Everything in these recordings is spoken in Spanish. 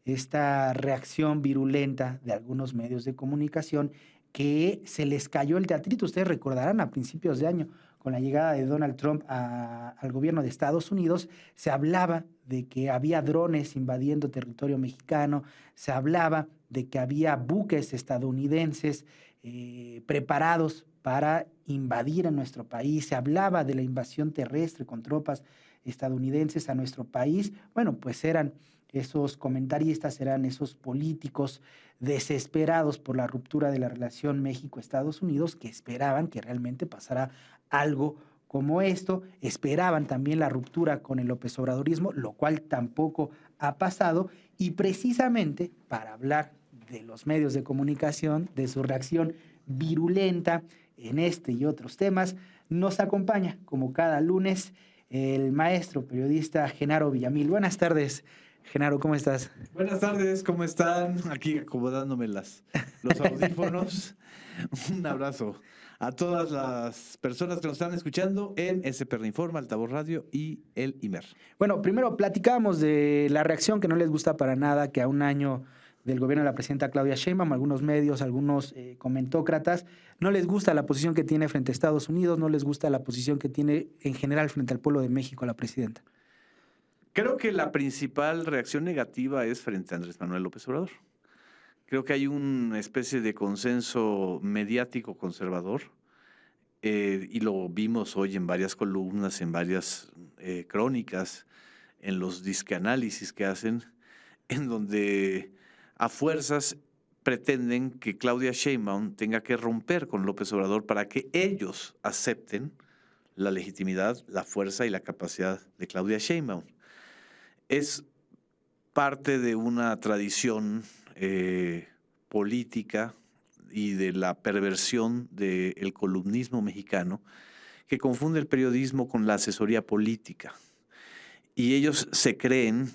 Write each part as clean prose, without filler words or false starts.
esta reacción virulenta de algunos medios de comunicación que se les cayó el teatrito. Ustedes recordarán a principios de año, con la llegada de Donald Trump al gobierno de Estados Unidos, se hablaba de que había drones invadiendo territorio mexicano, se hablaba de que había buques estadounidenses preparados para invadir a nuestro país, se hablaba de la invasión terrestre con tropas estadounidenses a nuestro país. Bueno, pues eran esos comentaristas, eran esos políticos desesperados por la ruptura de la relación México-Estados Unidos que esperaban que realmente pasara algo como esto, esperaban también la ruptura con el López Obradorismo, lo cual tampoco ha pasado, y precisamente para hablar de los medios de comunicación, de su reacción virulenta en este y otros temas, nos acompaña como cada lunes el maestro periodista Genaro Villamil. Buenas tardes, Genaro, ¿cómo estás? Buenas tardes, ¿cómo están? Aquí acomodándome los audífonos. Un abrazo a todas las personas que nos están escuchando en SPR Informa, Altavoz Radio y el IMER. Bueno, primero platicábamos de la reacción que no les gusta para nada, que a un año del gobierno de la presidenta Claudia Sheinbaum, algunos medios, algunos comentócratas, no les gusta la posición que tiene frente a Estados Unidos, no les gusta la posición que tiene en general frente al pueblo de México la presidenta. Creo que la principal reacción negativa es frente a Andrés Manuel López Obrador. Creo que hay una especie de consenso mediático conservador y lo vimos hoy en varias columnas, en varias crónicas, en los disqueanálisis que hacen, en donde a fuerzas pretenden que Claudia Sheinbaum tenga que romper con López Obrador para que ellos acepten la legitimidad, la fuerza y la capacidad de Claudia Sheinbaum. Es parte de una tradición política y de la perversión del columnismo mexicano que confunde el periodismo con la asesoría política. Y ellos se creen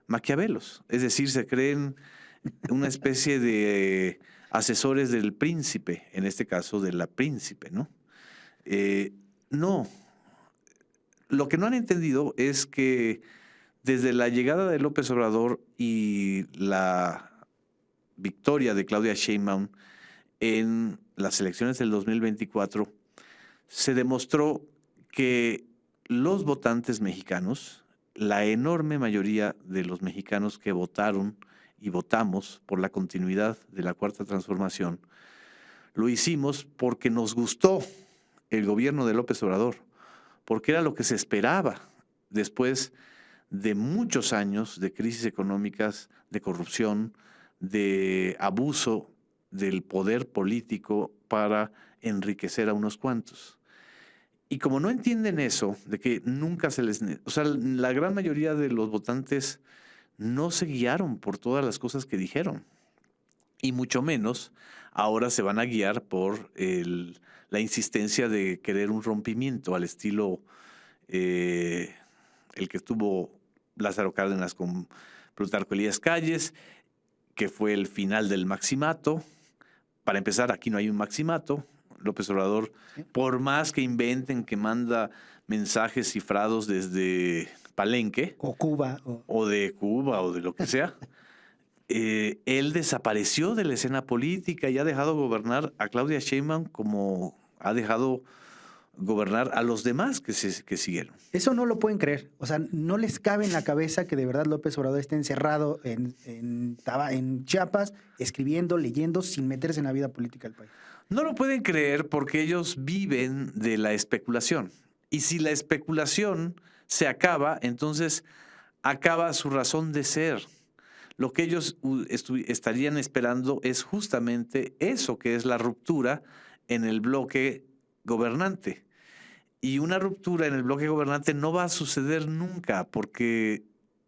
maquiavelos, es decir, se creen una especie de asesores del príncipe, en este caso de la príncipe, ¿no? No, lo que no han entendido es que desde la llegada de López Obrador y la victoria de Claudia Sheinbaum en las elecciones del 2024, se demostró que los votantes mexicanos, la enorme mayoría de los mexicanos que votaron y votamos por la continuidad de la Cuarta Transformación, lo hicimos porque nos gustó el gobierno de López Obrador, porque era lo que se esperaba después de muchos años de crisis económicas, de corrupción, de abuso del poder político para enriquecer a unos cuantos. Y como no entienden eso, de que nunca se les... O sea, la gran mayoría de los votantes no se guiaron por todas las cosas que dijeron. Y mucho menos ahora se van a guiar por la insistencia de querer un rompimiento al estilo el que tuvo Lázaro Cárdenas con Plutarco Elías Calles, que fue el final del maximato. Para empezar, aquí no hay un maximato. López Obrador, por más que inventen que manda mensajes cifrados desde Palenque, O Cuba. o de Cuba, o de lo que sea, él desapareció de la escena política y ha dejado gobernar a Claudia Sheinbaum como ha dejado gobernar a los demás que siguieron. Eso no lo pueden creer. O sea, no les cabe en la cabeza que de verdad López Obrador esté encerrado en Chiapas, escribiendo, leyendo, sin meterse en la vida política del país. No lo pueden creer porque ellos viven de la especulación. Y si la especulación se acaba, entonces acaba su razón de ser. Lo que ellos estarían esperando es justamente eso, que es la ruptura en el bloque gobernante. Y una ruptura en el bloque gobernante no va a suceder nunca, porque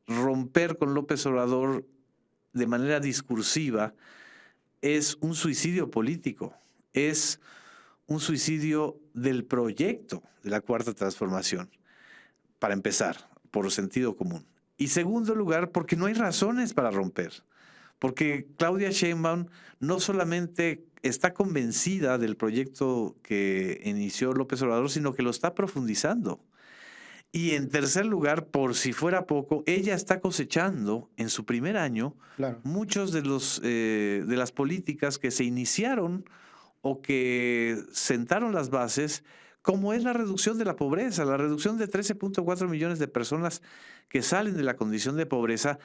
romper con López Obrador de manera discursiva es un suicidio político, es un suicidio del proyecto de la Cuarta Transformación, para empezar, por sentido común. Y segundo lugar, porque no hay razones para romper. Porque Claudia Sheinbaum no solamente está convencida del proyecto que inició López Obrador, sino que lo está profundizando. Y en tercer lugar, por si fuera poco, ella está cosechando en su primer año Claro. muchos de las políticas que se iniciaron o que sentaron las bases, como es la reducción de la pobreza, la reducción de 13.4 millones de personas que salen de la condición de pobreza.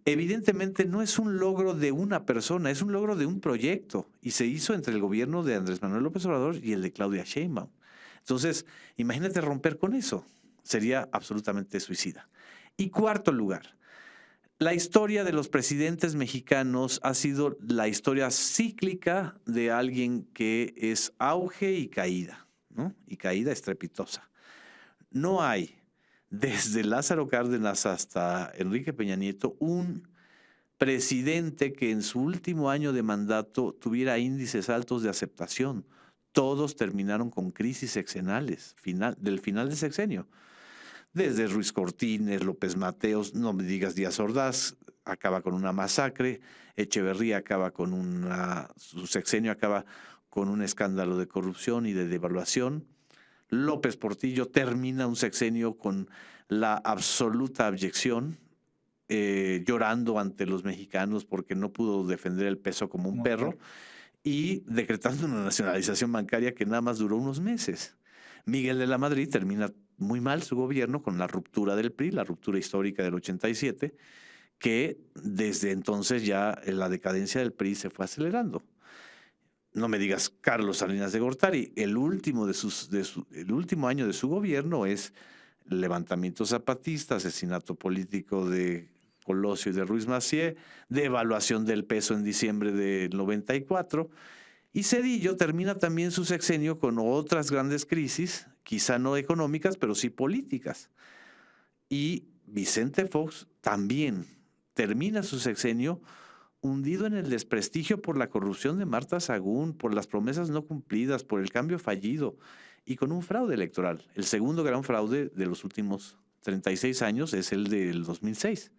Evidentemente no es un logro de una persona, es un logro de un proyecto, y se hizo entre el gobierno de Andrés Manuel López Obrador y el de Claudia Sheinbaum. Entonces, imagínate romper con eso. Sería absolutamente suicida. Y cuarto lugar, la historia de los presidentes mexicanos ha sido la historia cíclica de alguien que es auge y caída, ¿no? Y caída estrepitosa. No hay, desde Lázaro Cárdenas hasta Enrique Peña Nieto, un presidente que en su último año de mandato tuviera índices altos de aceptación. Todos terminaron con crisis sexenales del final del sexenio. Desde Ruiz Cortines, López Mateos, no me digas Díaz Ordaz, acaba con una masacre, Echeverría acaba con su sexenio acaba con un escándalo de corrupción y de devaluación. López Portillo termina un sexenio con la absoluta abyección, llorando ante los mexicanos porque no pudo defender el peso como un perro, y decretando una nacionalización bancaria que nada más duró unos meses. Miguel de la Madrid termina muy mal su gobierno con la ruptura del PRI, la ruptura histórica del 87, que desde entonces ya la decadencia del PRI se fue acelerando. No me digas Carlos Salinas de Gortari, el último año de su gobierno es levantamiento zapatista, asesinato político de Colosio y de Ruiz Massieu, devaluación del peso en diciembre del 94, y Zedillo termina también su sexenio con otras grandes crisis, quizá no económicas, pero sí políticas. Y Vicente Fox también termina su sexenio hundido en el desprestigio por la corrupción de Marta Sagún, por las promesas no cumplidas, por el cambio fallido y con un fraude electoral. El segundo gran fraude de los últimos 36 años es el del 2006.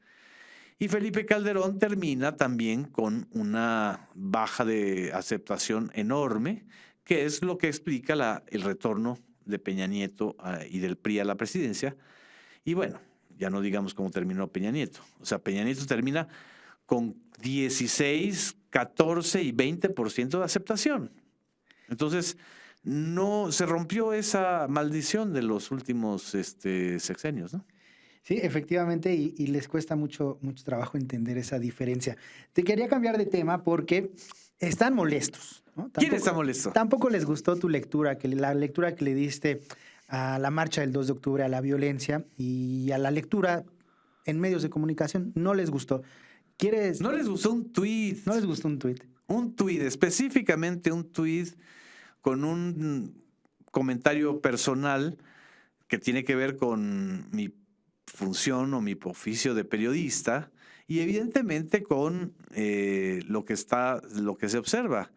Y Felipe Calderón termina también con una baja de aceptación enorme, que es lo que explica el retorno de Peña Nieto y del PRI a la presidencia. Y bueno, ya no digamos cómo terminó Peña Nieto. O sea, Peña Nieto termina con 16, 14 y 20% de aceptación. Entonces, no se rompió esa maldición de los últimos sexenios, ¿no? Sí, efectivamente, y les cuesta mucho, mucho trabajo entender esa diferencia. Te quería cambiar de tema porque están molestos, ¿no? ¿Quién está molesto? Tampoco les gustó tu lectura, la lectura que le diste a la marcha del 2 de octubre, a la violencia y a la lectura en medios de comunicación. No les gustó. No les gustó un tuit. No les gustó un tuit. Un tuit, específicamente un tuit con un comentario personal que tiene que ver con mi función o mi oficio de periodista y evidentemente con lo que se observa.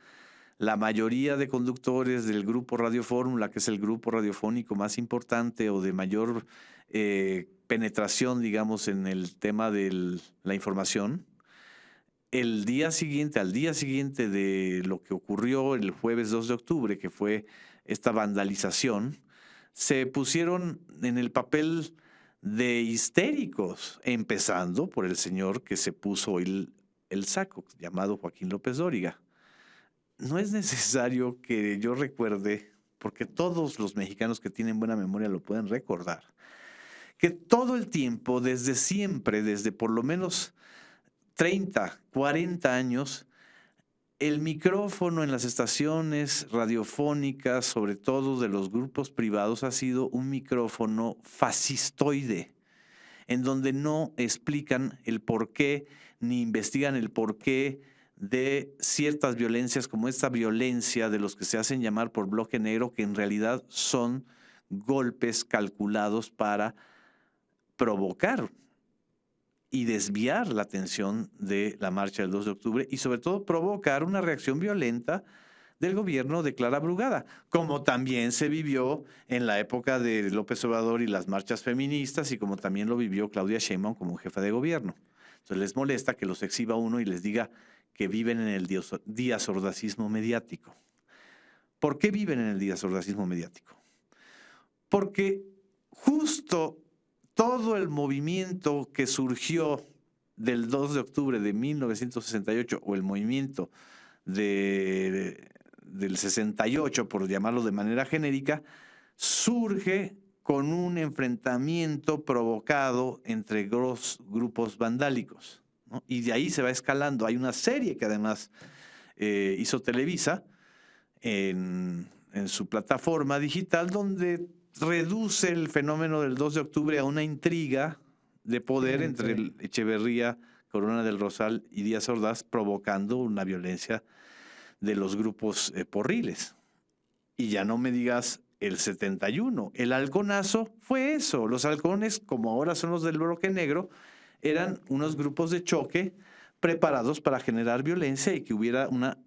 La mayoría de conductores del grupo Radio Fórmula, que es el grupo radiofónico más importante o de mayor penetración, digamos, en el tema de la información, al día siguiente de lo que ocurrió el jueves 2 de octubre, que fue esta vandalización, se pusieron en el papel de histéricos, empezando por el señor que se puso el saco, llamado Joaquín López Dóriga. No es necesario que yo recuerde, porque todos los mexicanos que tienen buena memoria lo pueden recordar, que todo el tiempo, desde siempre, desde por lo menos 30, 40 años, el micrófono en las estaciones radiofónicas, sobre todo de los grupos privados, ha sido un micrófono fascistoide, en donde no explican el porqué ni investigan el porqué de ciertas violencias, como esta violencia de los que se hacen llamar por bloque negro, que en realidad son golpes calculados para provocar y desviar la atención de la marcha del 2 de octubre y sobre todo provocar una reacción violenta del gobierno de Clara Brugada, como también se vivió en la época de López Obrador y las marchas feministas y como también lo vivió Claudia Sheinbaum como jefa de gobierno. Entonces les molesta que los exhiba uno y les diga que viven en el diazordacismo mediático. ¿Por qué viven en el diazordacismo mediático? Porque justo todo el movimiento que surgió del 2 de octubre de 1968 o el movimiento del 68, por llamarlo de manera genérica, surge con un enfrentamiento provocado entre dos grupos vandálicos, ¿no? Y de ahí se va escalando. Hay una serie que además hizo Televisa en su plataforma digital, donde reduce el fenómeno del 2 de octubre a una intriga de poder entre Echeverría, Corona del Rosal y Díaz Ordaz, provocando una violencia de los grupos porriles. Y ya no me digas el 71. El halconazo fue eso. Los halcones, como ahora son los del bloque negro, eran unos grupos de choque preparados para generar violencia y que hubiera una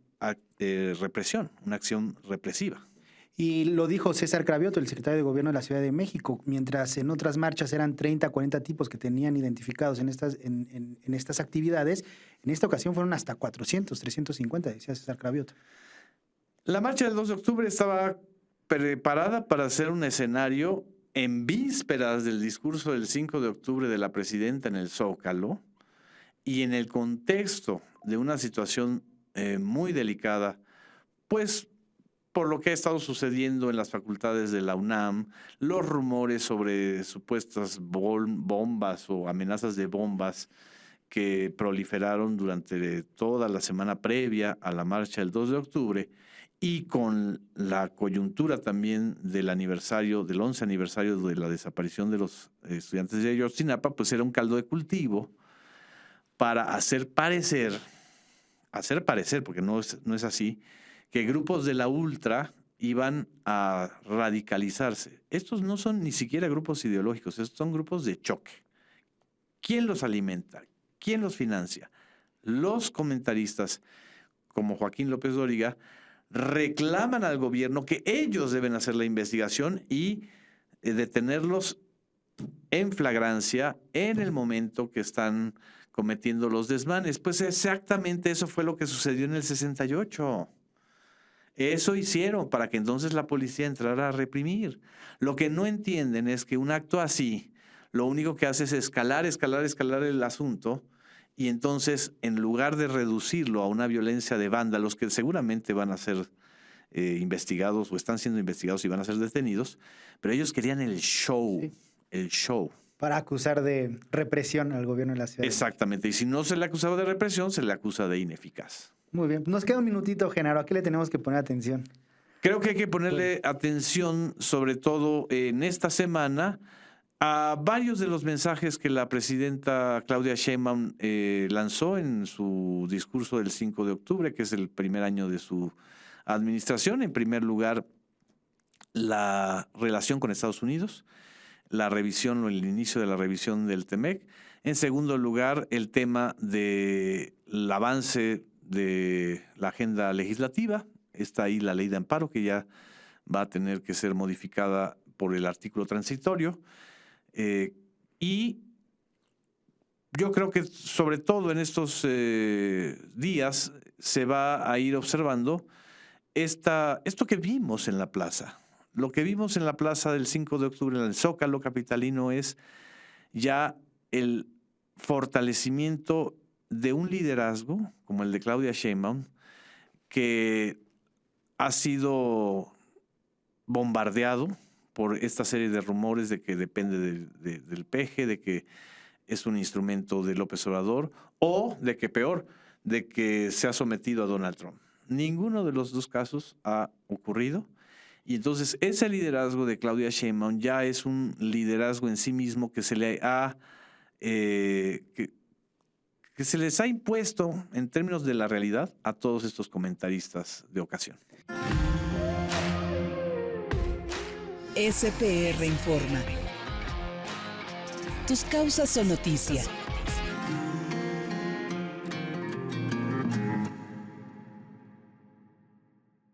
represión, una acción represiva. Y lo dijo César Cravioto, el secretario de Gobierno de la Ciudad de México, mientras en otras marchas eran 30, 40 tipos que tenían identificados en estas actividades, en esta ocasión fueron hasta 400, 350, decía César Cravioto. La marcha del 2 de octubre estaba preparada para ser un escenario en vísperas del discurso del 5 de octubre de la presidenta en el Zócalo y en el contexto de una situación muy delicada, pues por lo que ha estado sucediendo en las facultades de la UNAM, los rumores sobre supuestas bombas o amenazas de bombas que proliferaron durante toda la semana previa a la marcha del 2 de octubre y con la coyuntura también del 11 aniversario de la desaparición de los estudiantes de Ayotzinapa, pues era un caldo de cultivo para hacer parecer, porque no es así, que grupos de la ultra iban a radicalizarse. Estos no son ni siquiera grupos ideológicos, estos son grupos de choque. ¿Quién los alimenta? ¿Quién los financia? Los comentaristas, como Joaquín López Dóriga, reclaman al gobierno que ellos deben hacer la investigación y detenerlos en flagrancia en el momento que están cometiendo los desmanes. Pues exactamente eso fue lo que sucedió en el 68. Eso hicieron para que entonces la policía entrara a reprimir. Lo que no entienden es que un acto así, lo único que hace es escalar el asunto y entonces en lugar de reducirlo a una violencia de vándalos que seguramente van a ser investigados o están siendo investigados y van a ser detenidos, pero ellos querían el show, sí. El show. Para acusar de represión al gobierno de la ciudad. Exactamente, y si no se le acusaba de represión, se le acusa de ineficaz. Muy bien. Nos queda un minutito, Genaro. ¿A qué le tenemos que poner atención? Creo que hay que ponerle atención, sobre todo en esta semana, a varios de los mensajes que la presidenta Claudia Sheinbaum lanzó en su discurso del 5 de octubre, que es el primer año de su administración. En primer lugar, la relación con Estados Unidos, la revisión o el inicio de la revisión del TEMEC. En segundo lugar, el tema del avance de la agenda legislativa. Está ahí la ley de amparo que ya va a tener que ser modificada por el artículo transitorio. Y yo creo que sobre todo en estos días se va a ir observando esto que vimos en la plaza. Lo que vimos en la plaza del 5 de octubre en el Zócalo capitalino es ya el fortalecimiento de un liderazgo como el de Claudia Sheinbaum, que ha sido bombardeado por esta serie de rumores de que depende del PG, de que es un instrumento de López Obrador, o de que peor, de que se ha sometido a Donald Trump. Ninguno de los dos casos ha ocurrido. Y entonces ese liderazgo de Claudia Sheinbaum ya es un liderazgo en sí mismo que se le ha que se les ha impuesto en términos de la realidad a todos estos comentaristas de ocasión. SPR Informa. Tus causas son noticia.